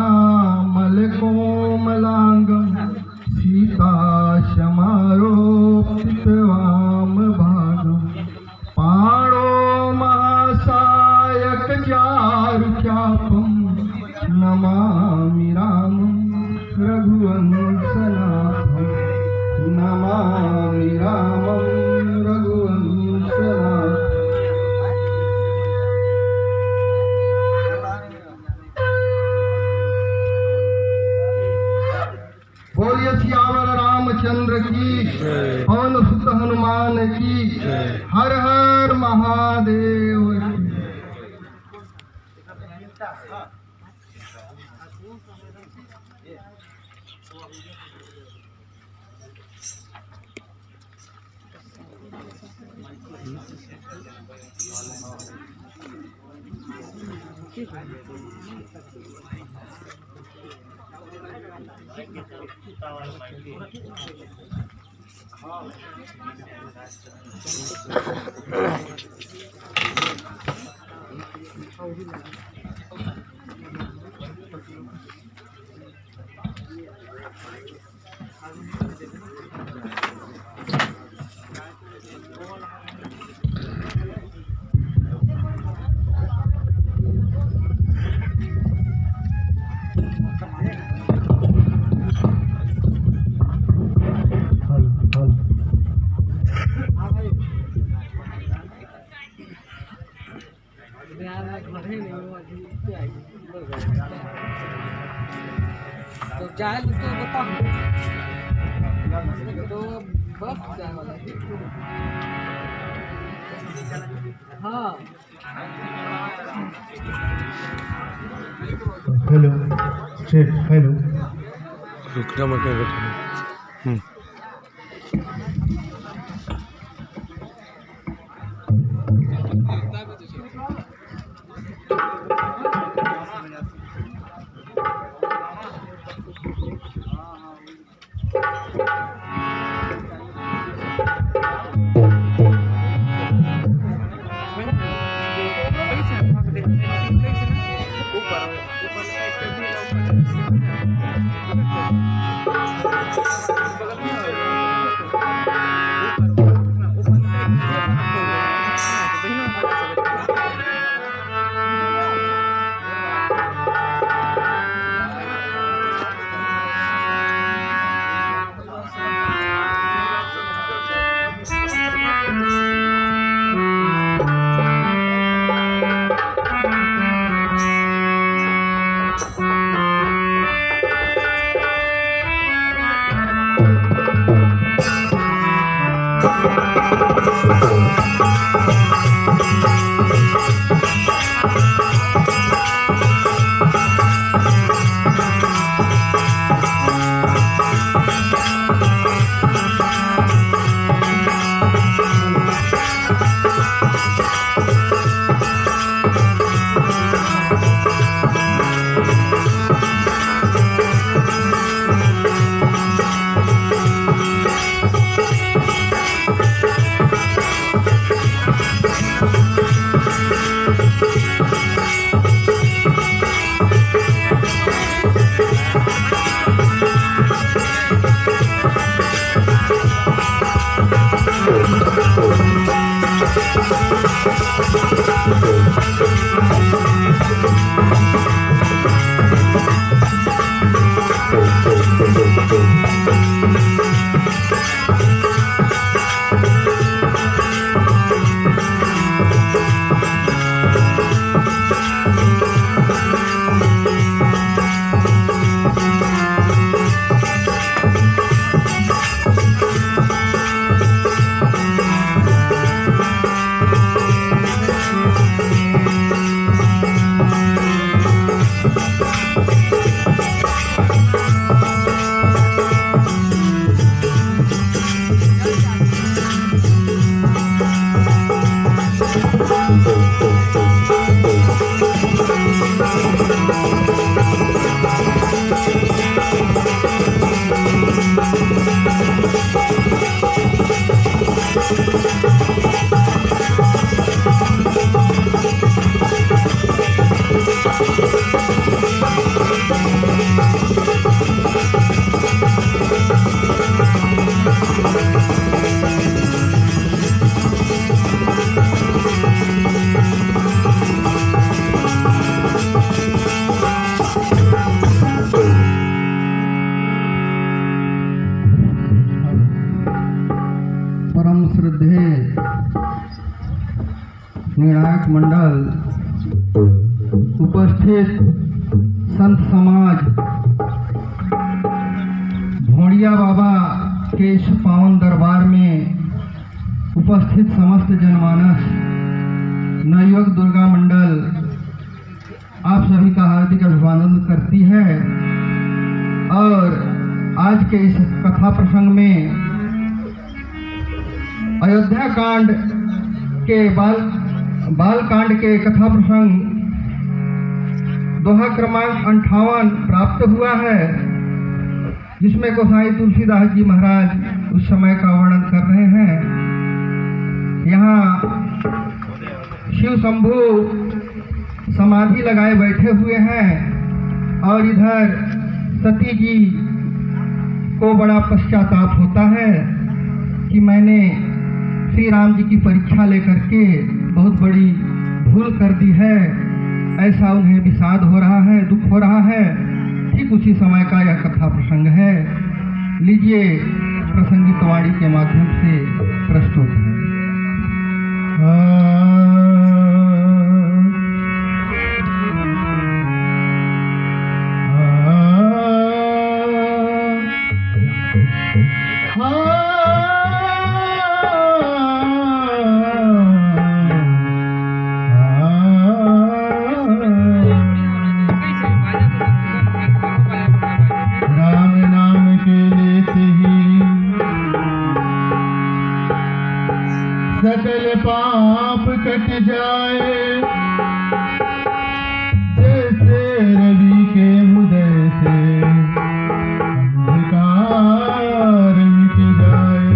श्यामलकोमलाङ्गं सीताशमारोपितवामभागं पाणो महासायकचारुचापं नमामि रामं रघुवंशनाथं नमामि रामं रघुवंशनाथं। बोलिए सियावर रामचंद्र की, पवन सुत हनुमान की, हर हर महादेव की। तो जाए तो बता तो बस जाए वाला हाँ। हेलो चेक हेलो रुकना मत बैठे। परम श्रद्धेय निर्णायक मंडल, उपस्थित संत समाज, भोड़िया बाबा के इस पावन दरबार में उपस्थित समस्त जनमानस, नवयुवक दुर्गा मंडल आप सभी का हार्दिक अभिवादन करती है। और आज के इस कथा प्रसंग में अयोध्या कांड के बाल कांड के कथा प्रसंग दोहा क्रमांक 58 प्राप्त हुआ है, जिसमें गोसाई तुलसीदास जी महाराज उस समय का वर्णन कर रहे हैं। यहाँ शिव शंभु समाधि लगाए बैठे हुए हैं और इधर सती जी को बड़ा पश्चाताप होता है कि मैंने श्री राम जी की परीक्षा लेकर के बहुत बड़ी भूल कर दी है। ऐसा उन्हें विषाद हो रहा है, दुख हो रहा है। ठीक उसी समय का यह कथा प्रसंग है। लीजिए प्रसंगित वाणी के माध्यम से प्रस्तुत है। राम नाम के लेते ही सकल पाप कट जाए, जैसे रवि के उदय से अंधकार मिट जाए।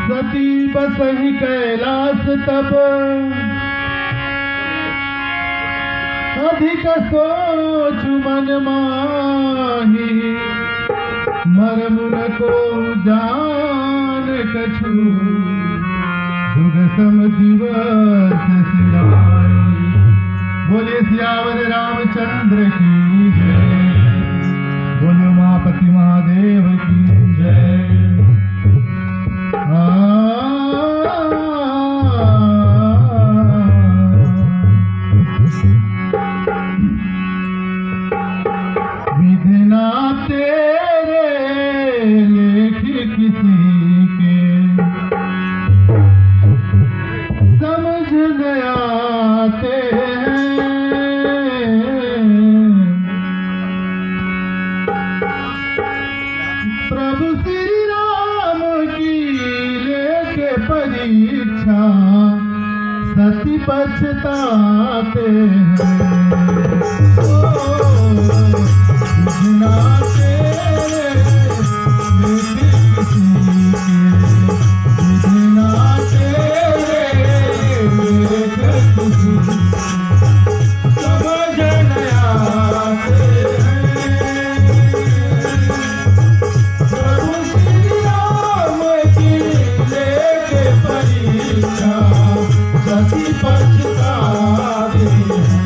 सती बसहि कैलाश तब अधिक सोच मन माही, मरम न को जान कछु, जुग सम दिवस सिराई। बोले सियावर रामचंद्र की जय, बोले उमापति महादेव की जय। विधना तेरे लेख किसी के समझ न आते हैं। प्रभु श्री राम की लेके परीक्षा सती पछताते हैं। विधना तेरे लेख किसी के, विधना तेरे लेख किसी समझ न आते हैं। प्रभु श्री राम की लेके परीक्षा सती पछताते हैं।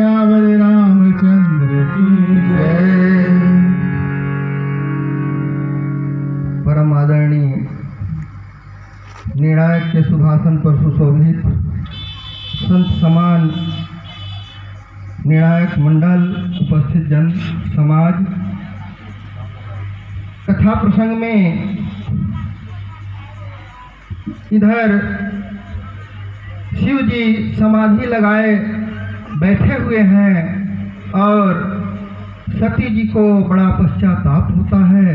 सियावर रामचंद्र की जय। परम आदरणीय निर्णायक के सुभाषण पर सुशोभित संत समान निर्णायक मंडल, उपस्थित जन समाज, कथा प्रसंग में इधर शिव जी समाधि लगाए बैठे हुए हैं और सती जी को बड़ा पश्चाताप होता है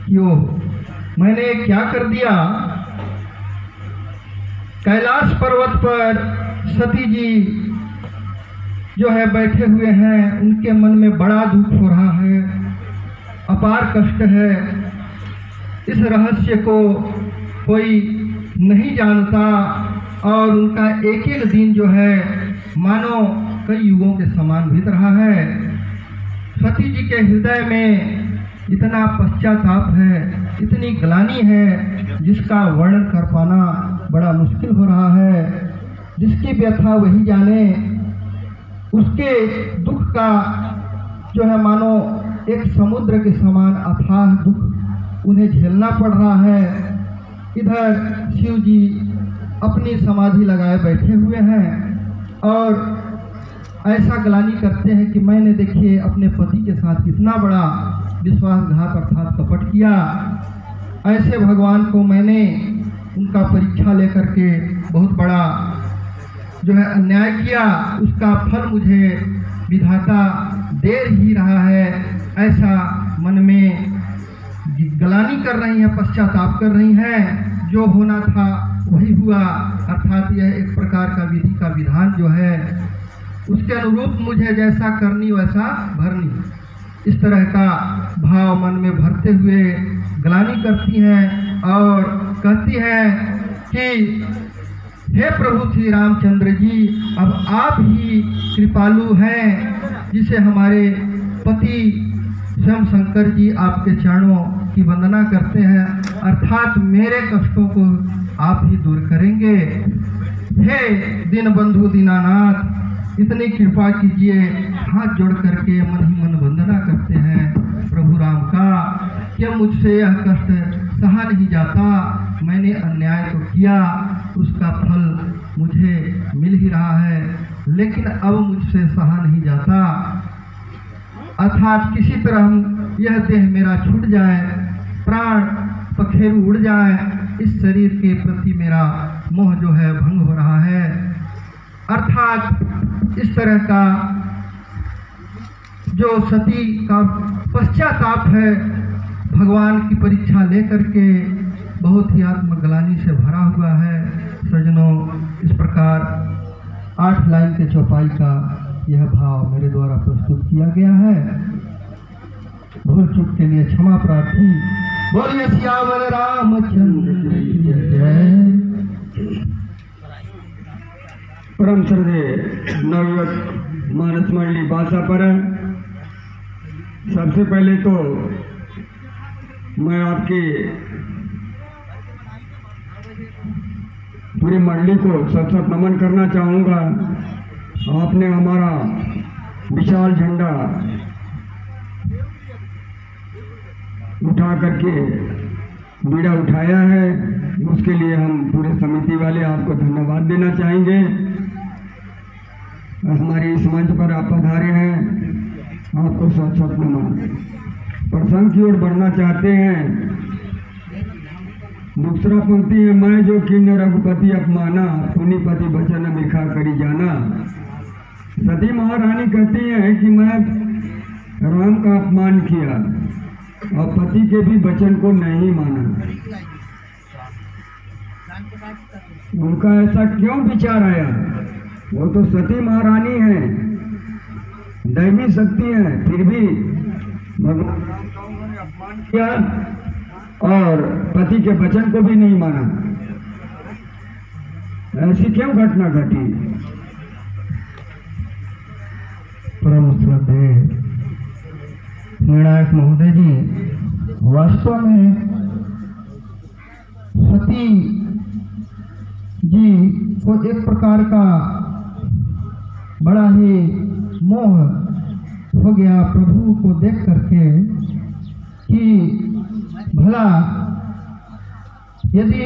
कि ओ मैंने क्या कर दिया। कैलाश पर्वत पर सती जी जो है बैठे हुए हैं, उनके मन में बड़ा दुख हो रहा है, अपार कष्ट है। इस रहस्य को कोई नहीं जानता और उनका एक एक दिन जो है मानो कई युगों के समान बीत रहा है। सती जी के हृदय में इतना पश्चाताप है, इतनी ग्लानि है जिसका वर्णन कर पाना बड़ा मुश्किल हो रहा है। जिसकी व्यथा वही जाने। उसके दुख का जो है मानो एक समुद्र के समान अथाह दुख उन्हें झेलना पड़ रहा है। इधर शिव जी अपनी समाधि लगाए बैठे हुए हैं और ऐसा ग्लानि करते हैं कि मैंने देखिए अपने पति के साथ कितना बड़ा विश्वासघात अर्थात कपट किया। ऐसे भगवान को मैंने उनका परीक्षा लेकर के बहुत बड़ा जो है अन्याय किया, उसका फल मुझे विधाता दे ही रहा है। ऐसा मन में ग्लानि कर रही हैं, पश्चाताप कर रही हैं। जो होना था वही हुआ, अर्थात यह एक प्रकार का विधि का विधान जो है उसके अनुरूप मुझे जैसा करनी वैसा भरनी, इस तरह का भाव मन में भरते हुए ग्लानि करती हैं और कहती हैं कि हे प्रभु श्री रामचंद्र जी, अब आप ही कृपालु हैं, जिसे हमारे पति स्वयं शंकर जी आपके चरणों की वंदना करते हैं, अर्थात मेरे कष्टों को आप ही दूर करेंगे। हे दीन बंधु दीनानाथ, इतनी कृपा कीजिए। हाथ जोड़ करके मन ही मन वंदना करते हैं प्रभु राम का कि मुझसे यह कष्ट सहा नहीं जाता। मैंने अन्याय तो किया, उसका फल मुझे मिल ही रहा है, लेकिन अब मुझसे सहा नहीं जाता। अर्थात किसी तरह यह देह मेरा छूट जाए, प्राण पखेरु उड़ जाए, इस शरीर के प्रति मेरा मोह जो है भंग हो रहा है। अर्थात इस तरह का जो सती का पश्चाताप है, भगवान की परीक्षा लेकर के बहुत ही आत्मग्लानि से भरा हुआ है। सजनों, इस प्रकार 8 लाइन के चौपाई का यह भाव मेरे द्वारा प्रस्तुत किया गया है। भूल चूक के लिए क्षमा प्रार्थी। बोलिए सियावर रामचंद्र की जय। परम श्रद्धेय नवयुवक मानस मंडली बासापरण, सबसे पहले तो मैं आपकी पूरी मंडली को सत नमन करना चाहूँगा। आपने हमारा विशाल झंडा उठा करके बीड़ा उठाया है, उसके लिए हम पूरे समिति वाले आपको धन्यवाद देना चाहेंगे। हमारे इस मंच पर आप पधारे हैं, आपको सत नमन। प्रसंग की ओर बढ़ना चाहते हैं। दूसरा पंक्ति है, मैं जो किन्न रघुपति अपमाना, पुनिपति बचन बिखा करी जाना। सती महारानी कहती हैं कि मैं राम का अपमान किया और पति के भी वचन को नहीं माना। उनका ऐसा क्यों विचार आया? वो तो सती महारानी है, दैवी शक्ति है, फिर भी भगवान राम का उन्होंने अपमान किया और पति के वचन को भी नहीं माना। ऐसी क्यों घटना घटी? परम श्रद्धेय निर्णायक महोदय जी, वास्तव में सती जी को एक प्रकार का बड़ा ही मोह हो गया प्रभु को देख करके कि भला यदि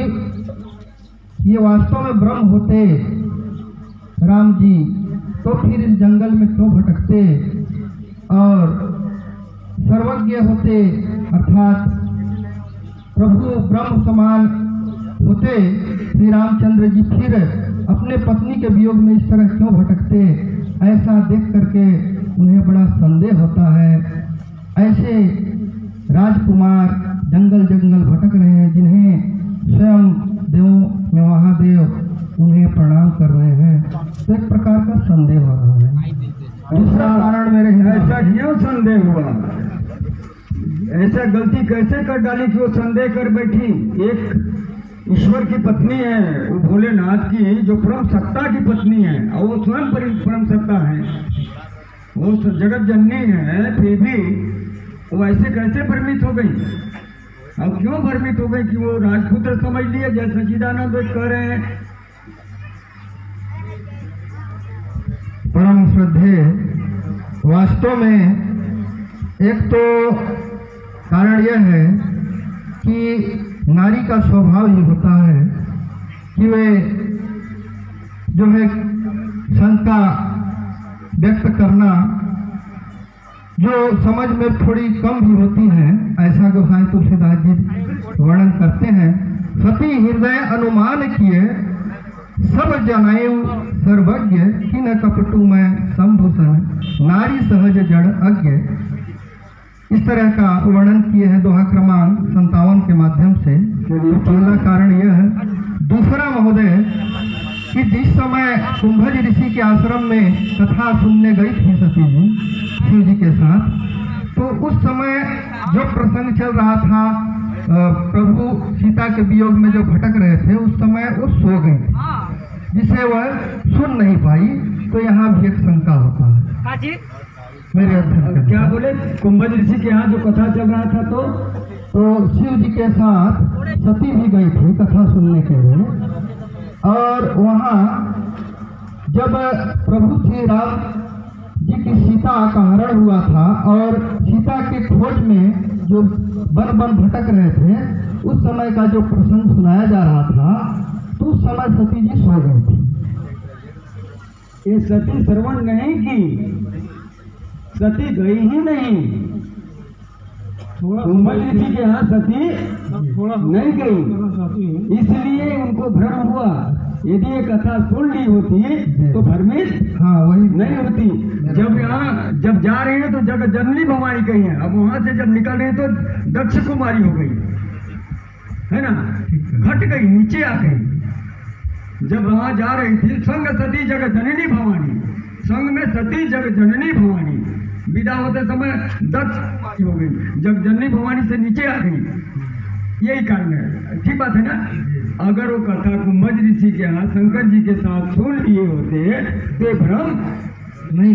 ये वास्तव में ब्रह्म होते राम जी तो फिर इस जंगल में क्यों भटकते, और सर्वज्ञ होते अर्थात प्रभु ब्रह्म समान होते श्री रामचंद्र जी फिर अपने पत्नी के वियोग में इस तरह क्यों भटकते। ऐसा देख करके उन्हें बड़ा संदेह होता है। ऐसे राजकुमार जंगल जंगल भटक रहे हैं जिन्हें स्वयं देव में महादेव उन्हें प्रणाम कर रहे हैं, तो एक प्रकार का संदेह हो रहा है। दूसरा कारण मेरे ऐसा क्यों संदेह हुआ, ऐसा गलती कैसे कर डाली कि वो संदेह कर बैठी। एक ईश्वर की पत्नी है, वो भोलेनाथ की जो परम सत्ता की पत्नी है, और वो स्वयं परम सत्ता है, वो जगत जननी है, फिर भी वो ऐसे कैसे भ्रमित हो गई। अब क्यों भ्रमित हो गई कि वो राजपुत्र समझ लिए, जैसे सच्चिदानंद कह रहे हैं। परम श्रद्धे, वास्तव में एक तो कारण यह है कि नारी का स्वभाव ही होता है कि वे जो है शंका व्यक्त करना जो समझ में थोड़ी कम भी होती हैं, ऐसा गोसाई तुलसीदास जी वर्णन करते हैं। सती हृदय अनुमान किए सब जनायु सर्वज्ञ कि न कपटू में संभूषण नारी सहज जड़ अज्ञ। इस तरह का वर्णन किए हैं दोहा क्रमांक 57 के माध्यम से। पहला कारण यह है। दूसरा महोदय कि जिस समय कुंभज ऋषि के आश्रम में कथा सुनने गई थी सती जी शिव जी के साथ, तो उस समय जो प्रसंग चल रहा था प्रभु सीता के वियोग में जो भटक रहे थे, उस समय वो सो गई थी जिसे वह सुन नहीं पाई। तो यहाँ भी एक शंका होता है मेरे अध्ययन। क्या बोले, कुंभज ऋषि के यहाँ जो कथा चल रहा था तो शिव जी के साथ सती भी गई थी कथा सुनने के लिए, और वहाँ जब प्रभु श्री राम जी की सीता का हरण हुआ था और सीता के खोज में जो वन वन भटक रहे थे, उस समय का जो प्रसंग सुनाया जा रहा था, तो उस समय सती जी सो गई थी। ये सती श्रवण नहीं की, सती गई ही नहीं। कुंभज ऋषि के यहाँ सती नहीं गई, इसलिए उनको भ्रम हुआ। यदि ये कथा सुन ली होती तो भ्रमित वही नहीं होती। जब जा रहे हैं तो जगत जननी भवानी कही है, अब वहां से जब निकल रहे हैं तो दक्ष कुमारी हो गई है ना, घट गई, नीचे आ गई। जब वहां जा रही थी संग सती जगत जननी भवानी, संग में सती जगत जननी भवानी, विदा होते समय दक्ष कुमारी हो गई, जब जननी भवानी से नीचे आ गई। यही कारण है, ठीक बात है ना। अगर वो कथा कुंभज ऋषि के यहाँ शंकर जी के साथ सुन लिए होते तो भ्रम नहीं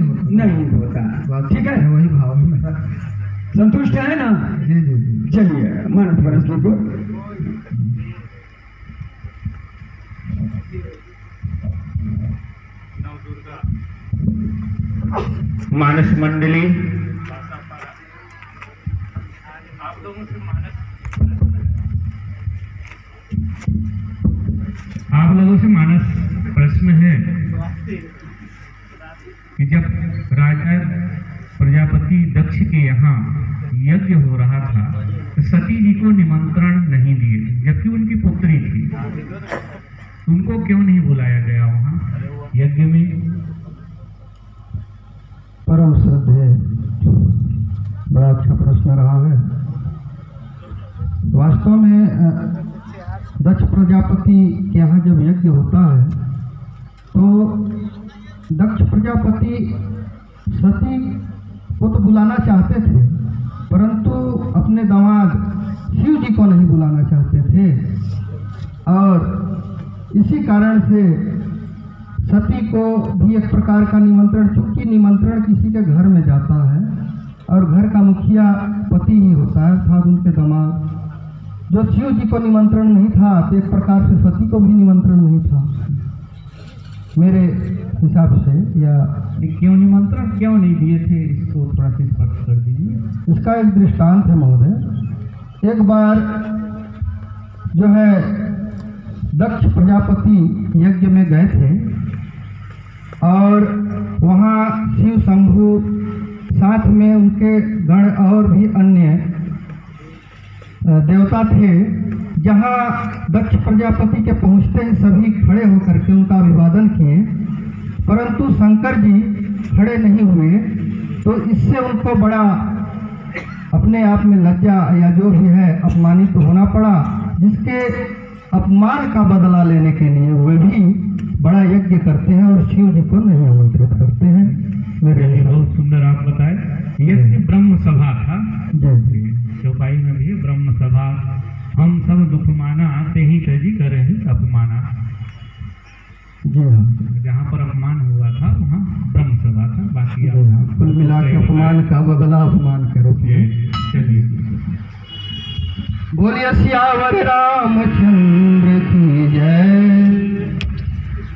होता। ठीक है, वही भाव है। संतुष्ट है ना। जी जी जी। चलिए मानस परस को मानस मंडली, आप लोगों से मानस प्रश्न है कि जब राजा प्रजापति दक्ष के यहाँ यज्ञ हो रहा था तो सती जी को निमंत्रण नहीं दिए, जबकि उनकी पुत्री थी, उनको क्यों नहीं बुलाया गया वहाँ यज्ञ में? परम श्रद्धे, बड़ा अच्छा प्रश्न रहा है। वास्तव में दक्ष प्रजापति के यहाँ जब यज्ञ होता है तो दक्ष प्रजापति सती को तो बुलाना चाहते थे, परंतु अपने दामाद शिव जी को नहीं बुलाना चाहते थे, और इसी कारण से सती को भी एक प्रकार का निमंत्रण, चूंकि निमंत्रण किसी के घर में जाता है और घर का मुखिया पति ही होता है अर्थात उनके दामाद, जो शिव जी को निमंत्रण नहीं था तो एक प्रकार से सती को भी निमंत्रण नहीं था। मेरे हिसाब से, या क्यों निमंत्रण क्यों नहीं दिए थे, इसको थोड़ा सा स्पष्ट कर दीजिए। इसका एक दृष्टांत है महोदय। एक बार जो है दक्ष प्रजापति यज्ञ में गए थे और वहाँ शिव शंभु साथ में उनके गण और भी अन्य देवता थे। जहाँ दक्ष प्रजापति के पहुँचते ही सभी खड़े होकर के उनका अभिवादन किए, परंतु शंकर जी खड़े नहीं हुए। तो इससे उनको बड़ा अपने आप में लज्जा या जो भी है अपमानित तो होना पड़ा, जिसके अपमान का बदला लेने के लिए वे भी बड़ा यज्ञ करते हैं और शिव जी को नहीं आमंत्रित करते हैं। मेरे लिए बहुत सुंदर आप बताए। यज्ञ ब्रह्म सभा था, जी चौपाई में भी ब्रह्म सभा। हम सब दुख माना ते ही जी करे ही अपमाना। जी हाँ, जहाँ पर अपमान हुआ था वहाँ ब्रह्म सभा था। बाकी जी हाँ, कुल मिला के अपमान का बदला अपमान के रूप में। चलिए, बोलिए सियावर रामचंद्र की जय।